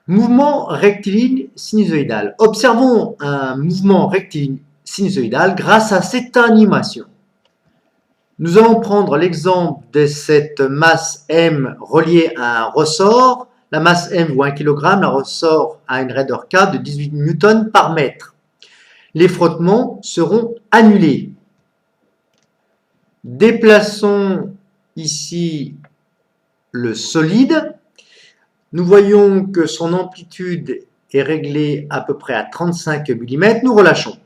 Mouvement rectiligne sinusoïdal. Observons un mouvement rectiligne sinusoïdal grâce à cette animation. Nous allons prendre l'exemple de cette masse M reliée à un ressort. La masse M vaut 1 kg, le ressort a une raideur K de 18 N par mètre. Les frottements seront annulés. Déplaçons ici le solide. Nous voyons que son amplitude est réglée à peu près à 35 mm. Nous relâchons.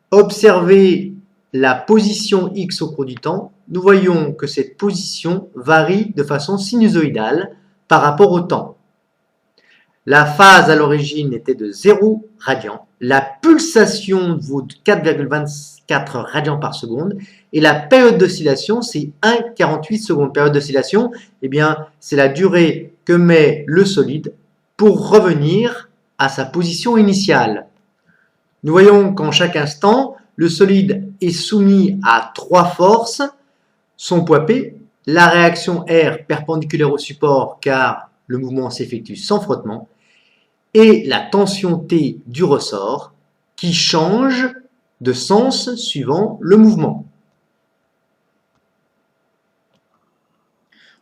Observez la position X au cours du temps. Nous voyons que cette position varie de façon sinusoïdale par rapport au temps. La phase à l'origine était de 0 radian. La pulsation vaut 4,24 radians par seconde. Et la période d'oscillation, c'est 1,48 secondes. Période d'oscillation, eh bien, c'est la durée que met le solide pour revenir à sa position initiale. Nous voyons qu'en chaque instant, le solide est soumis à 3 forces. Son poids P, la réaction R perpendiculaire au support car le mouvement s'effectue sans frottement, et la tension T du ressort qui change de sens suivant le mouvement.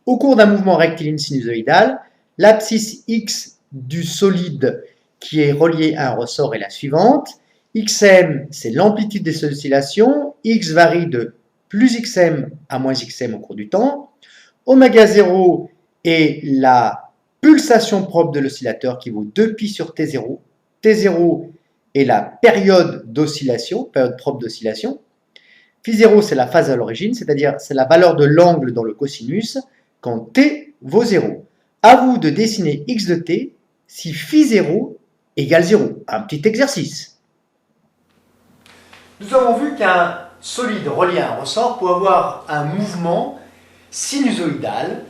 Au cours d'un mouvement rectiligne sinusoïdal, l'abscisse X du solide qui est relié à un ressort est la suivante. Xm, c'est l'amplitude des oscillations. X varie de plus Xm à moins Xm au cours du temps. Oméga 0 est la pulsation propre de l'oscillateur qui vaut 2π sur T0. T0 est la période d'oscillation, période propre d'oscillation. Φ0, c'est la phase à l'origine, c'est-à-dire c'est la valeur de l'angle dans le cosinus quand T vaut 0. À vous de dessiner X de T si Φ0 égale 0. Un petit exercice. Nous avons vu qu'un solide relié à un ressort peut avoir un mouvement sinusoïdal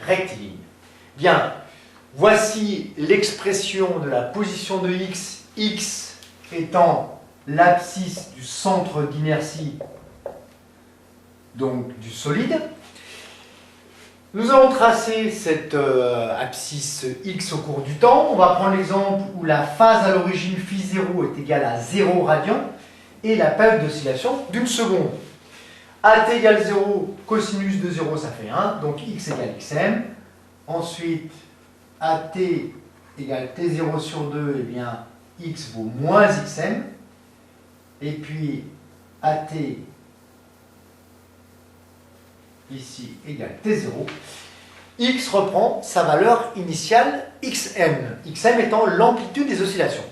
rectiligne. Bien, voici l'expression de la position de X, X étant l'abscisse du centre d'inertie, donc du solide. Nous allons tracer cette abscisse X au cours du temps. On va prendre l'exemple où la phase à l'origine Φ0 est égale à 0 radian et la période d'oscillation d'une seconde. AT égale 0, cosinus de 0, ça fait 1, donc X égale Xm. Ensuite, AT égale T0 sur 2, eh bien, X vaut moins Xm. Et puis, AT ici égale T0. X reprend sa valeur initiale Xm. Xm étant l'amplitude des oscillations.